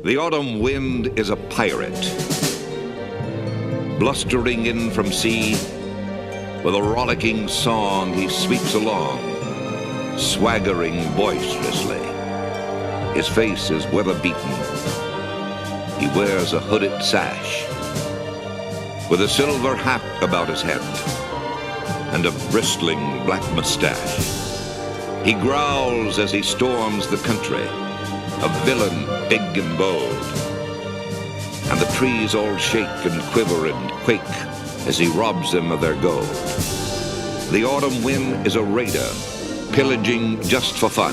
The autumn wind is a pirate, blustering in from sea. With a rollicking song he sweeps along, swaggering boisterously. His face is weather-beaten. He wears a hooded sash, with a silver hat about his head, and a bristling black mustache. He growls as he storms the country, a villain big and bold. And the trees all shake and quiver and quake as he robs them of their gold. The autumn wind is a raider, pillaging just for fun.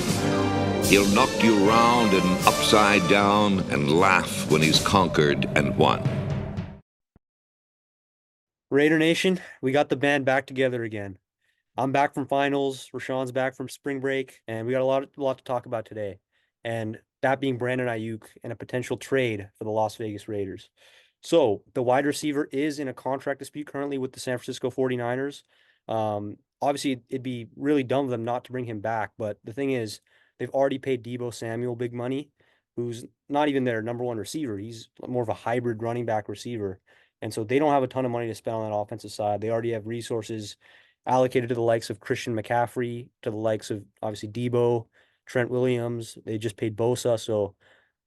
He'll knock you round and upside down and laugh when he's conquered and won. Raider Nation, we got the band back together again. I'm back from finals, Rashawn's back from spring break, and we got a lot to talk about today. And that being Brandon Aiyuk and a potential trade for the Las Vegas Raiders. So the wide receiver is in a contract dispute currently with the San Francisco 49ers. Obviously, it'd be really dumb of them not to bring him back, but the thing is, they've already paid Deebo Samuel big money, who's not even their number one receiver. He's more of a hybrid running back receiver. And so they don't have a ton of money to spend on that offensive side. They already have resources allocated to the likes of Christian McCaffrey, to the likes of obviously Deebo, Trent Williams. They just paid Bosa. So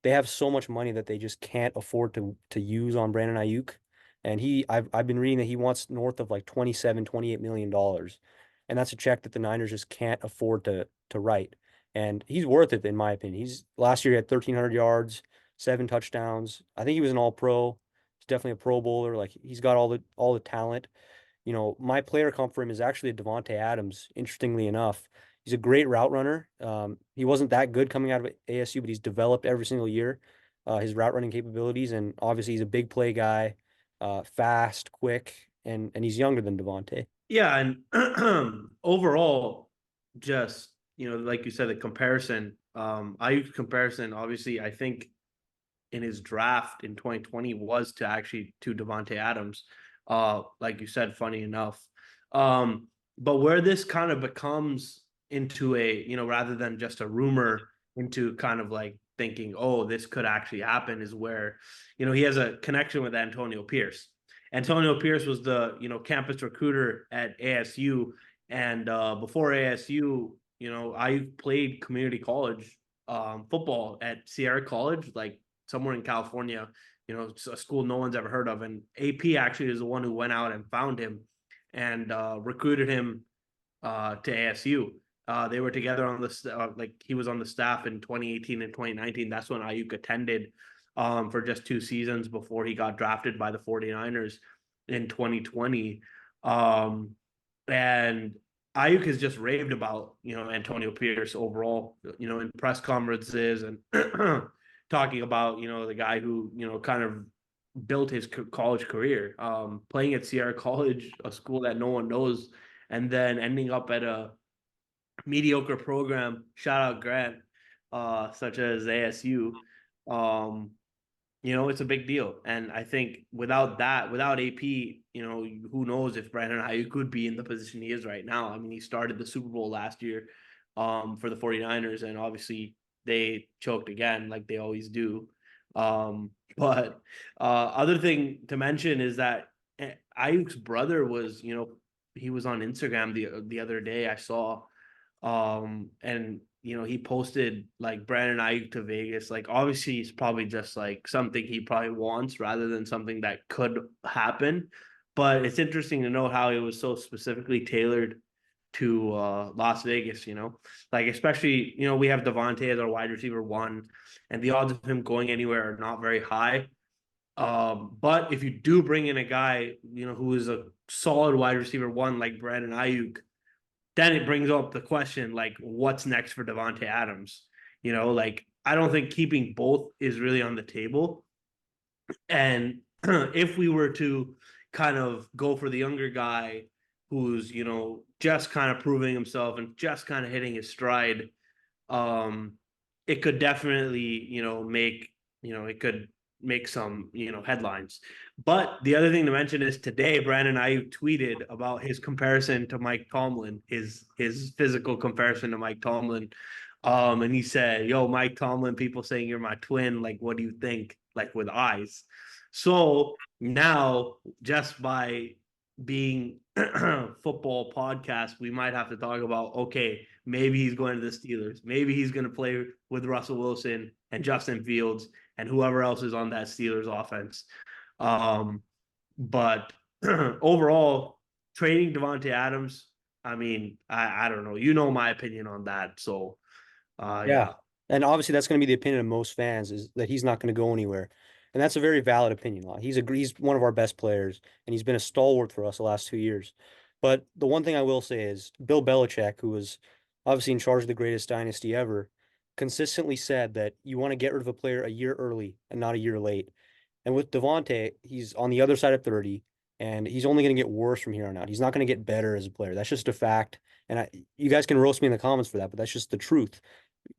they have so much money that they just can't afford to use on Brandon Aiyuk. And I've been reading that he wants north of like 28 million dollars. And that's a check that the Niners just can't afford to write. And he's worth it in my opinion. He's last year he had 1,300 yards, 7 touchdowns. I think he was an all-pro. He's definitely a pro bowler. Like he's got all the talent. You know, my player comp for him is actually a Davante Adams, interestingly enough. He's a great route runner. He wasn't that good coming out of ASU, but he's developed every single year his route running capabilities. And obviously, he's a big play guy, fast, quick, and he's younger than Davante. Yeah, and overall, just like you said, the comparison, Ayuk comparison, obviously, I think in his draft in 2020 was to Davante Adams. Like you said, funny enough. But where this kind of becomes into rather than just a rumor, into kind of like thinking, oh, this could actually happen, is where, he has a connection with Antonio Pierce. Antonio Pierce was the, campus recruiter at ASU. And before ASU, I played community college football at Sierra College, like somewhere in California, a school no one's ever heard of. And AP actually is the one who went out and found him and recruited him to ASU. They were together on the like he was on the staff in 2018 and 2019. That's when Aiyuk attended for just 2 seasons before he got drafted by the 49ers in 2020. And Aiyuk has just raved about, Antonio Pierce overall, in press conferences and talking about, the guy who, kind of built his college career, playing at Sierra College, a school that no one knows, and then ending up at a mediocre program, shout out Grant, such as ASU. It's a big deal. And I think without AP, who knows if Brandon Aiyuk could be in the position he is right now. I mean, he started the Super Bowl last year for the 49ers, and obviously they choked again like they always do. But other thing to mention is that Aiyuk's brother was, he was on Instagram the other day, I saw, and he posted like Brandon Aiyuk to Vegas. Like obviously it's probably just like something he probably wants rather than something that could happen. But it's interesting to know how it was so specifically tailored to Las Vegas, like especially, we have Davante as our wide receiver 1, and the odds of him going anywhere are not very high. But if you do bring in a guy, who is a solid wide receiver 1 like Brandon Aiyuk, then it brings up the question, like, what's next for Davante Adams? Like, I don't think keeping both is really on the table. And if we were to kind of go for the younger guy who's, just kind of proving himself and just kind of hitting his stride, it could definitely, it could make some, headlines. But the other thing to mention is today, Brandon Aiyuk tweeted about his comparison to Mike Tomlin, his physical comparison to Mike Tomlin. And he said, "Yo, Mike Tomlin, people saying you're my twin. Like, what do you think? Like with eyes." So now, just by being football podcast, we might have to talk about, okay, maybe he's going to the Steelers. Maybe he's going to play with Russell Wilson and Justin Fields and whoever else is on that Steelers offense. But overall, trading Davante Adams, I mean, I don't know. You know my opinion on that. So, Yeah. yeah. And obviously that's going to be the opinion of most fans is that he's not going to go anywhere. And that's a very valid opinion. He's one of our best players and he's been a stalwart for us the last 2 years. But the one thing I will say is Bill Belichick, who was obviously in charge of the greatest dynasty ever, consistently said that you want to get rid of a player a year early and not a year late. And with Davante, he's on the other side of 30 and he's only going to get worse from here on out. He's not going to get better as a player. That's just a fact. And you guys can roast me in the comments for that, but that's just the truth.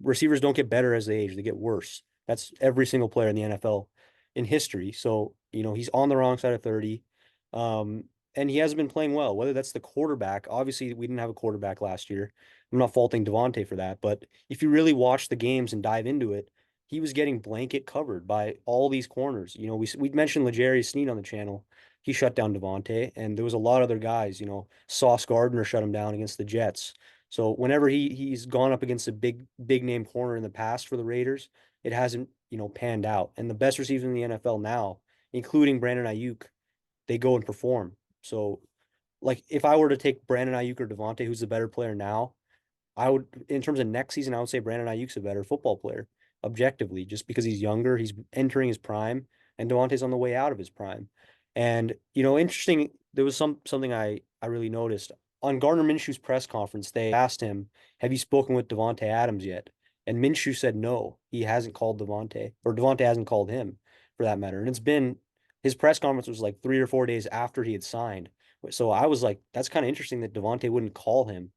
Receivers don't get better as they age, they get worse. That's every single player in the NFL in history. So, he's on the wrong side of 30. And he hasn't been playing well, whether that's the quarterback. Obviously, we didn't have a quarterback last year. I'm not faulting Davante for that, but if you really watch the games and dive into it, he was getting blanket covered by all these corners. We mentioned L'Jarius Sneed on the channel. He shut down Davante, and there was a lot of other guys. Sauce Gardner shut him down against the Jets. So whenever he's gone up against a big name corner in the past for the Raiders, it hasn't, panned out. And the best receivers in the NFL now, including Brandon Aiyuk, they go and perform. So like if I were to take Brandon Aiyuk or Davante, who's the better player now, I would, in terms of next season, I would say Brandon Ayuk's a better football player, objectively, just because he's younger, he's entering his prime, and Davante's on the way out of his prime. And interesting. There was something I really noticed on Gardner Minshew's press conference. They asked him, "Have you spoken with Davante Adams yet?" And Minshew said no, he hasn't called Davante, or Davante hasn't called him, for that matter. And it's been his press conference was like 3 or 4 days after he had signed. So I was like, that's kind of interesting that Davante wouldn't call him.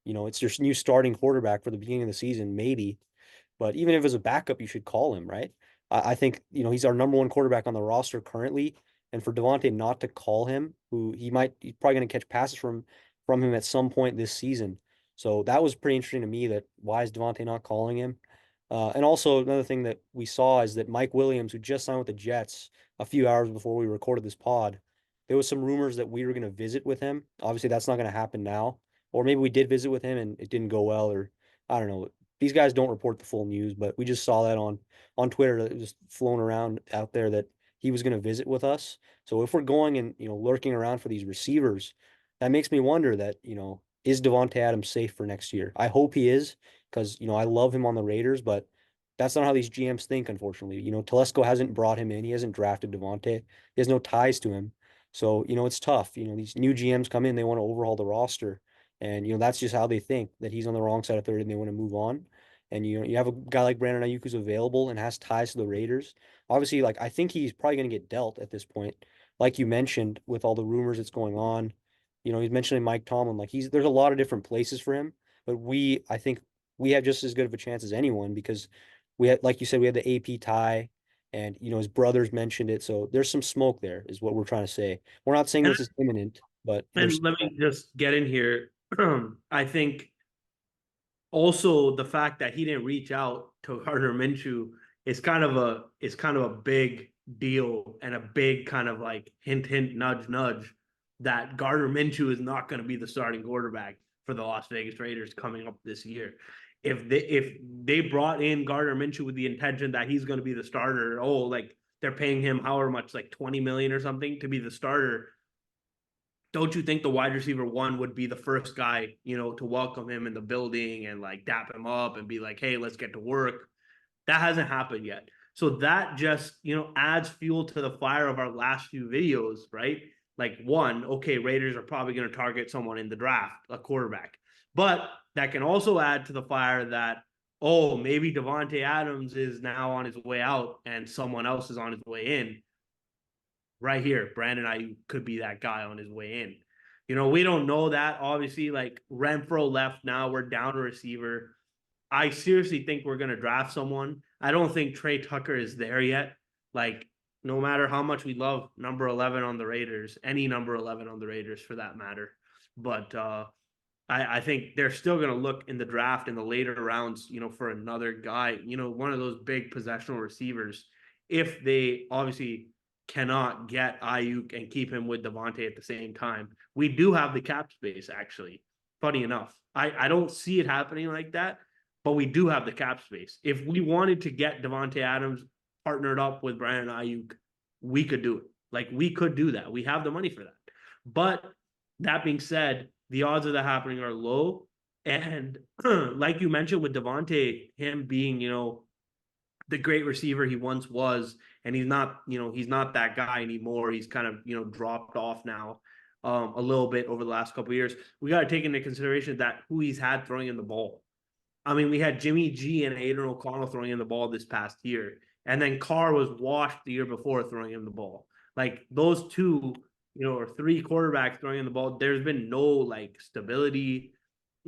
It's your new starting quarterback for the beginning of the season, maybe. But even if it's a backup, you should call him, right? I think, he's our number one quarterback on the roster currently. And for Davante not to call him, he's probably going to catch passes from him at some point this season. So that was pretty interesting to me that why is Davante not calling him? And also another thing that we saw is that Mike Williams, who just signed with the Jets a few hours before we recorded this pod, there was some rumors that we were going to visit with him. Obviously, that's not going to happen now. Or maybe we did visit with him and it didn't go well, or I don't know. These guys don't report the full news, but we just saw that on Twitter that just flown around out there that he was going to visit with us. So if we're going and lurking around for these receivers, that makes me wonder that is Davante Adams safe for next year? I hope he is because I love him on the Raiders, but that's not how these GMs think. Unfortunately, Telesco hasn't brought him in. He hasn't drafted Davante. He has no ties to him. So it's tough. These new GMs come in, they want to overhaul the roster. And that's just how they think that he's on the wrong side of 30 and they want to move on. And you have a guy like Brandon Ayuk who's available and has ties to the Raiders. Obviously, like I think he's probably going to get dealt at this point. Like you mentioned, with all the rumors that's going on, he's mentioning Mike Tomlin. Like there's a lot of different places for him. But I think we have just as good of a chance as anyone because we had, like you said, we had the AP tie, and his brothers mentioned it. So there's some smoke there, is what we're trying to say. We're not saying And, this is imminent, but there's and let me just get in here. I think also the fact that he didn't reach out to Gardner Minshew is kind of a big deal and a big kind of like hint, nudge, nudge that Gardner Minshew is not going to be the starting quarterback for the Las Vegas Raiders coming up this year. If they brought in Gardner Minshew with the intention that he's going to be the starter, like they're paying him however much, like 20 million or something to be the starter, don't you think the wide receiver one would be the first guy, to welcome him in the building and like dap him up and be like, hey, let's get to work? That hasn't happened yet. So that just, adds fuel to the fire of our last few videos, right? Like one, okay, Raiders are probably going to target someone in the draft, a quarterback. But that can also add to the fire that, maybe Davante Adams is now on his way out and someone else is on his way in. Right here, Brandon Aiyuk could be that guy on his way in. We don't know that. Obviously, like Renfro left now. We're down a receiver. I seriously think we're going to draft someone. I don't think Trey Tucker is there yet. Like, no matter how much we love number 11 on the Raiders, any number 11 on the Raiders for that matter. But I think they're still going to look in the draft in the later rounds, for another guy, one of those big possessional receivers, if they obviously cannot get Aiyuk and keep him with Davante at the same time. We do have the cap space, actually. Funny enough, I don't see it happening like that, but we do have the cap space. If we wanted to get Davante Adams partnered up with Brandon Aiyuk, we could do it. Like, we could do that. We have the money for that. But that being said, the odds of that happening are low. And like you mentioned with Davante, him being, the great receiver he once was, and he's not that guy anymore. He's kind of, dropped off now a little bit over the last couple of years. We got to take into consideration that who he's had throwing in the ball. I mean, we had Jimmy G and Aiden O'Connell throwing in the ball this past year. And then Carr was washed the year before throwing in the ball. Like, those two, or three quarterbacks throwing in the ball, there's been no like stability,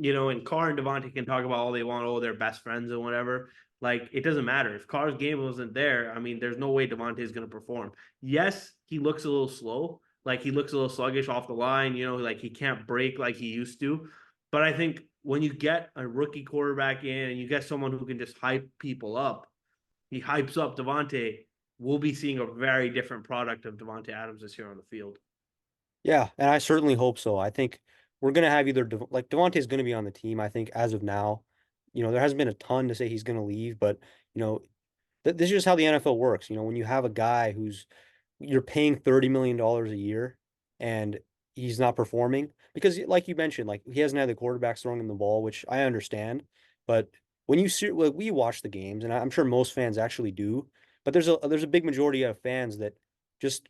and Carr and Davante can talk about all they want, oh, they're best friends and whatever. Like, it doesn't matter. If Carr's game wasn't there, I mean, there's no way Davante is going to perform. Yes, he looks a little slow. Like, he looks a little sluggish off the line, like he can't break like he used to. But I think when you get a rookie quarterback in and you get someone who can just hype people up, he hypes up Davante, we'll be seeing a very different product of Davante Adams this year on the field. Yeah, and I certainly hope so. I think we're gonna have either like Devontae's gonna be on the team. I think as of now, there hasn't been a ton to say he's gonna leave, but you know, this is just how the NFL works. When you have a guy who's you're paying $30 million a year and he's not performing because, like you mentioned, like he hasn't had the quarterbacks throwing him the ball, which I understand. But when you see, like, we watch the games, and I'm sure most fans actually do, but there's a big majority of fans that just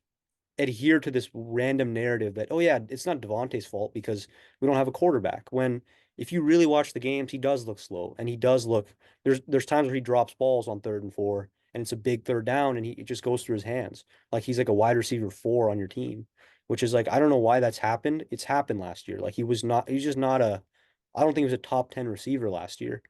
adhere to this random narrative that, oh yeah, it's not Devontae's fault because we don't have a quarterback. When if you really watch the games, he does look slow, and he does look there's times where he drops balls on 3rd and 4, and it's a big third down, and it just goes through his hands. Like he's like a wide receiver 4 on your team, which is like, I don't know why that's happened. It's happened last year. Like he's just not I don't think he was a top 10 receiver last year.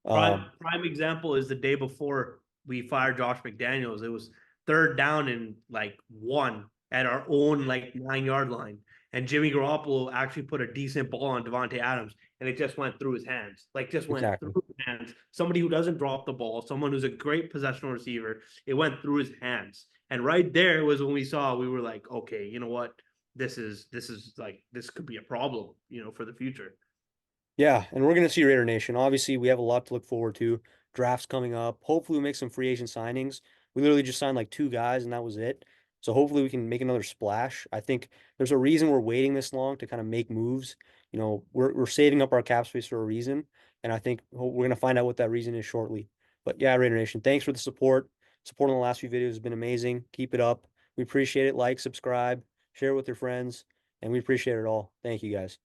Prime example is the day before we fired Josh McDaniels. It was 3rd down and like 1 at our own like 9-yard line. And Jimmy Garoppolo actually put a decent ball on Davante Adams, and it just went through his hands. Like, just went Exactly. through his hands. Somebody who doesn't drop the ball, someone who's a great possessional receiver, it went through his hands. And right there was when we were like, okay, you know what? This could be a problem, for the future. Yeah, and we're gonna see Raider Nation. Obviously, we have a lot to look forward to. Drafts coming up. Hopefully, we make some free agent signings. We literally just signed like 2 guys, and that was it. So hopefully, we can make another splash. I think there's a reason we're waiting this long to kind of make moves. We're saving up our cap space for a reason, and I think we're gonna find out what that reason is shortly. But yeah, Raider Nation, thanks for the support. Support on the last few videos has been amazing. Keep it up. We appreciate it. Like, subscribe, share it with your friends, and we appreciate it all. Thank you guys.